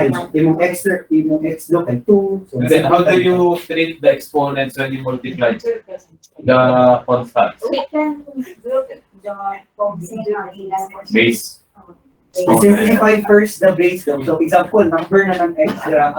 Imong x look at 2. So, And then how do you treat the exponents when you multiply the constants? We can do the Base. simplify first the base daw. So, example, number na ng extra.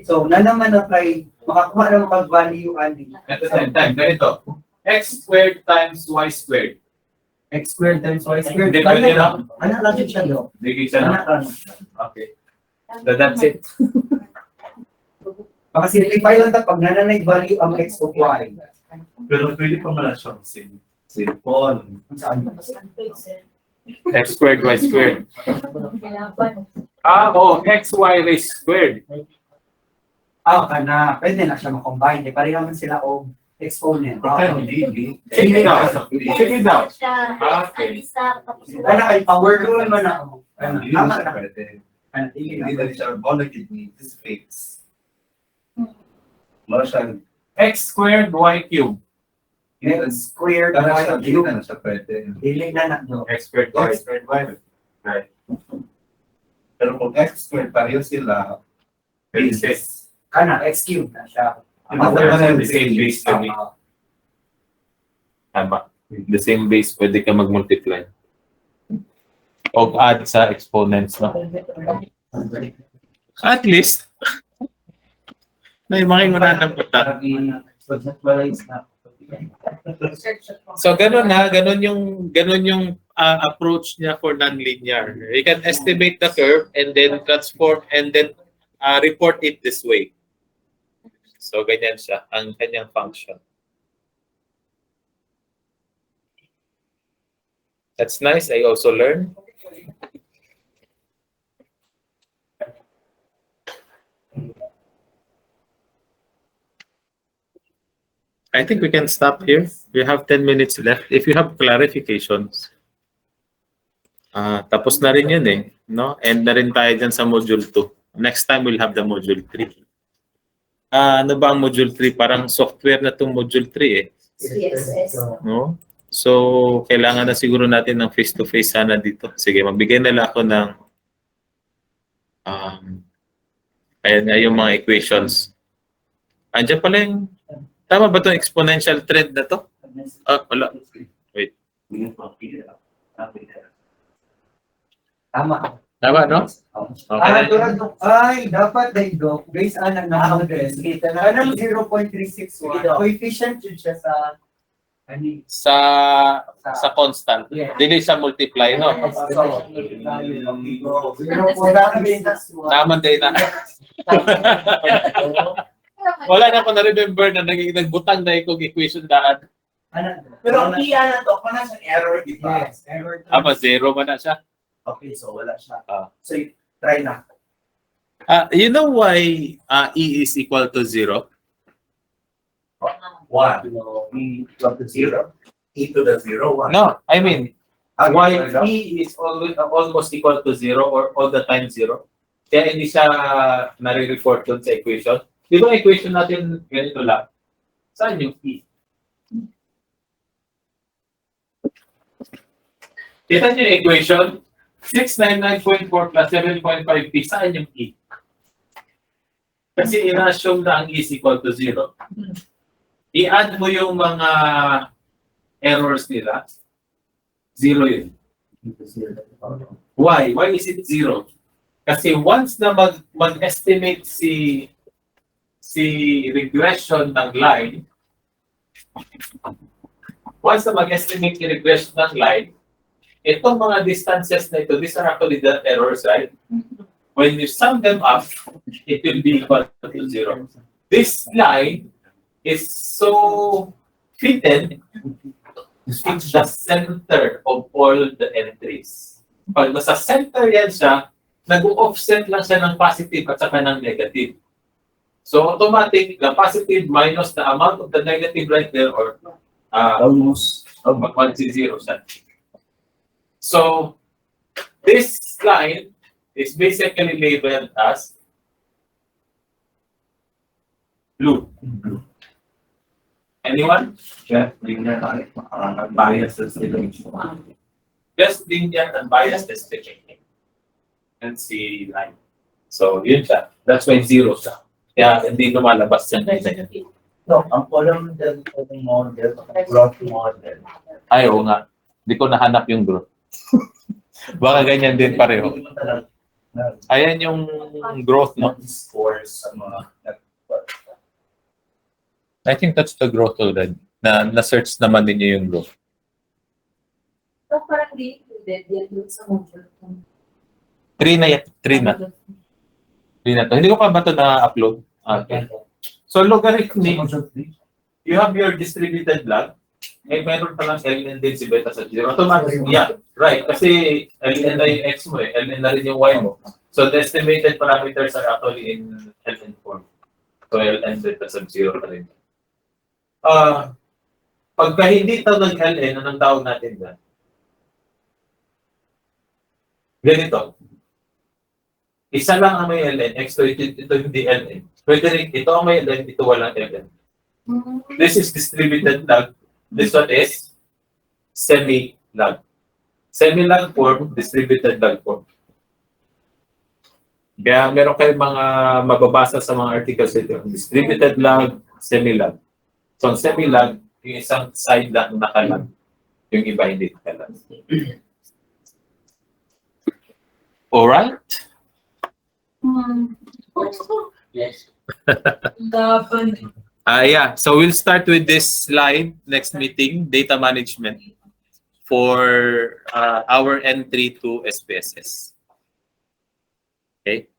So, na naman na kay makakuha na mag-value ani. At the same time, ganito. X squared times Y squared. X squared times y squared. Hindi pwede na. Ano lang siya daw? Bigay siya na. Okay. So that's it. Baka simplify lang ta pag nananay value ang x of y. Pero pwede pa mala siyang simple. X squared, Y squared. X, Y raised squared. Kana. Pwede na siya makombine. Pareha man sila o exponent. Okay, hindi. Sige daw. Sige daw. Okay. Ano kay power rule man ako. Hindi Tama na na. pwede. Hindi Hindi na. na siya all kidney. This fix. Mala siyang X squared, Y cubed. X squared Tara y siya, hindi cube. na siya pwede. Dili na na do. X squared, Y. X squared y. Right. Pero kung x squared, pareho sila. Bases. Kana x cube na siya. The same base to me. Tama. The same base, pwede ka mag-multiply. O add sa exponents, no? At least, may makingunan ng puta. So ganun na, ganun yung approach niya for nonlinear. You can estimate the curve and then transform and then report it this way. So ganyan siya ang kanyang function. That's nice. I also learned. I think we can stop here. We have 10 minutes left. If you have clarifications, tapos na rin yun eh. No? End na rin tayo dyan sa module 2. Next time, we'll have the module 3. Ano ba ang module 3? Parang software na itong module 3 eh. CSS. No? So, kailangan na siguro natin ng face-to-face sana dito. Sige, magbigay na lang ako ng ayan nga yung mga equations. Andiyan pala yung tama ba itong exponential trend na to? Wala. Wait. Tama. Tama, no? Okay. Ay, dapat dahil based on ang model. Anong 0.361? Coefficient yun siya sa Sa constant. Yeah. Dili sa multiply, no? Naman din na. Wala na ako na-remember na nagbutang na ikong equation daan. Pero ang iya na to, kung nasa error, di ba? Yes, error. Zero man na siya. Okay, so wala siya. So, try na. You know why E is equal to 0? 1. E equal to 0. E to the 0, 1. No, I mean, why Why? E is always almost equal to 0 or all the time 0? Kaya hindi siya nare-report doon sa equation. Di ba equation natin ganito lang? Saan yung E? Kita niyo yung equation? 699.4 plus 7.5p. Saan yung E? Kasi in-assume na ang E is equal to 0. I-add mo yung mga errors nila. 0 yun. Why? Why is it 0? Kasi once na mag-estimate si regression ng line, once na mag-estimate yung regression ng line, itong mga distances na ito, these are actually the errors, right? When you sum them up, it will be equal to 0. This line is so fitted to the center of all the entries. Pag nasa center yan siya, nag-offset lang siya ng positive at saka ng negative. So automatic, the positive minus the amount of the negative right there or Almost. mag-1-0 siya. So this line is basically labeled as blue. Anyone? Jeff, linear bias estimation. Just linear and biased estimation. Let's see line. So, yun siya. That's why zero siya. Kaya hindi lumalabas yan. No, ang column del model, growth model. Ay, oo nga. Hindi ko nahanap yung growth. Baka ganyan din pareho. Ayan yung growth, no? Scores sa mga I think that's the growth already. Na-search naman ninyo yung growth. So, parang di included yan dun sa module. 3 na yan. 3 na. 3 na to. Hindi ko pa ba ito na-upload? Okay. So, logarithmic, you have your distributed log. Eh, meron pa lang ln din si beta sa 0. Automatic, yeah, right. Kasi ln na yung x mo eh. Ln na rin yung y mo. So, the estimated parameters are actually in ln form. So, ln beta sub 0 pa rin. Pagka hindi ito nag-ln, anong tawag natin dyan? Ganito. Isa lang ang may ln, ito hindi ln. Pwede rin, ito ang may ln, ito walang ln. This is distributed log. This one is semi-log. Semi-log form, distributed log form. Kaya meron kayong mga mababasa sa mga articles ito. Distributed log, semi-log. So, ang semi-log, yung isang side lang nakalag. Yung iba hindi nakalag. Alright? Yes. Yeah, so we'll start with this slide next meeting, data management for our entry to SPSS. Okay?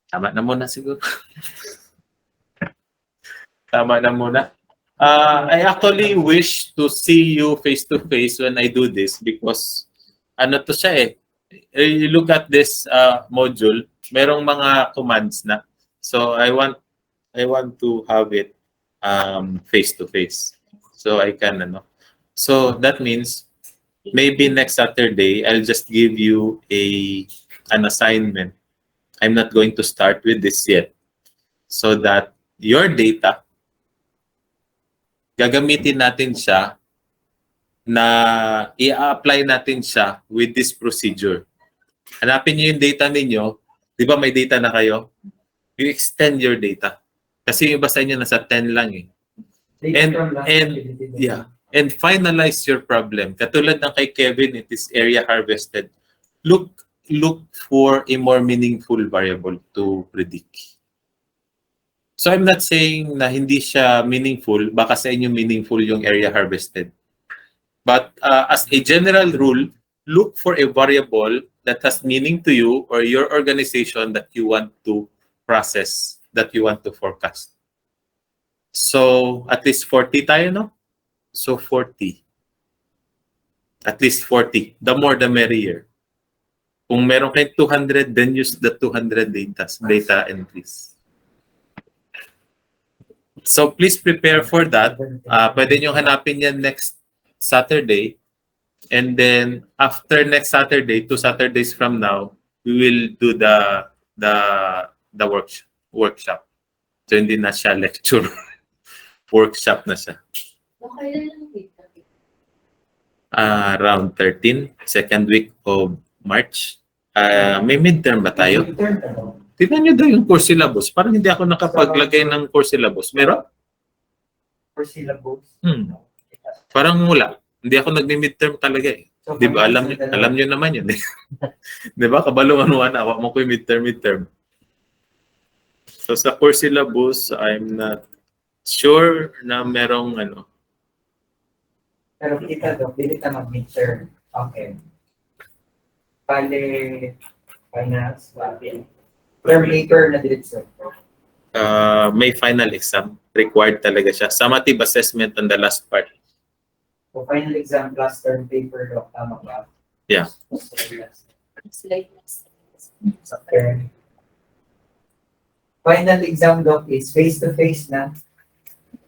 Tama na muna siguro. Tama na muna. I actually wish to see you face to face when I do this because ano to siya eh. You look at this module, merong mga commands na. So I want to have it face to face. So I can So that means maybe next Saturday I'll just give you an assignment. I'm not going to start with this yet. So that your data gagamitin natin siya na i-apply natin siya with this procedure. Hanapin niyo yung data ninyo. Di ba may data na kayo? You extend your data. Kasi yung iba sa inyo nasa 10 lang eh. And finalize your problem. Katulad ng kay Kevin, it is area harvested. Look for a more meaningful variable to predict. So I'm not saying na hindi siya meaningful, baka sa inyo meaningful yung area harvested. But as a general rule, look for a variable that has meaning to you or your organization that you want to process, that you want to forecast. So at least 40 tayo, no? So 40. At least 40. The more, the merrier. Kung meron kayong 200, then use the 200 data entries. So please prepare for that. Pwede nyo hanapin yan next Saturday. And then after next Saturday, 2 Saturdays from now, we will do the workshop. So hindi na siya lecture. Workshop na siya. Around 13, second week of March. May midterm ba tayo? Tignan nyo daw yung course syllabus. Parang hindi ako nakapaglagay ng course syllabus. Meron? Course syllabus. Parang wala. Hindi ako nagmi-midterm talaga eh. So, Di ba? Alam nyo naman yun eh. Di ba? Kabalungan awak mo ko yung midterm. So sa course syllabus, I'm not sure na merong Pero kita daw, pilit na mag-midterm. Okay. Pale, finance, term later na diretso. may final exam. Required talaga siya. Summative assessment on the last part. So final exam plus term paper daw, tama ba? Yeah. Okay. Final exam daw is face-to-face na.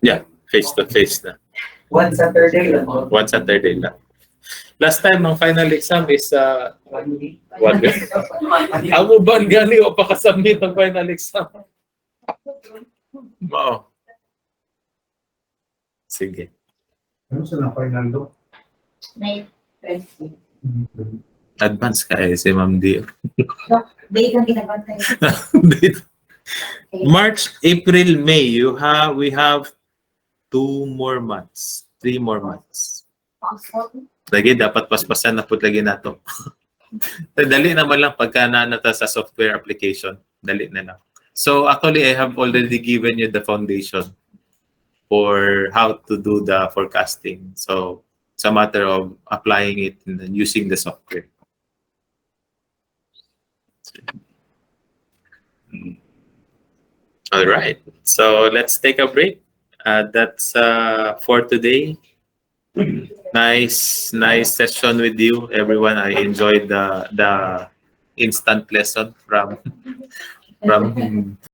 Yeah, face-to-face na. One Saturday lang. One Saturday lang. Last time, ang final exam is 1 week. one week. Amo ba gani o pakasubmit ang final exam? Oo. Sige. Ano sa na final do? May 20. Advance ka si Ma'am Dio. Date ang ginagantay. March, April, May, we have 3 more months. Lagi, dapat paspasan na po lagi na to. Dali naman lang pagka nanata sa software application. Dali na lang. So actually, I have already given you the foundation for how to do the forecasting. So it's a matter of applying it and using the software. All right. So let's take a break. That's for today. Nice session with you, everyone. I enjoyed the instant lesson from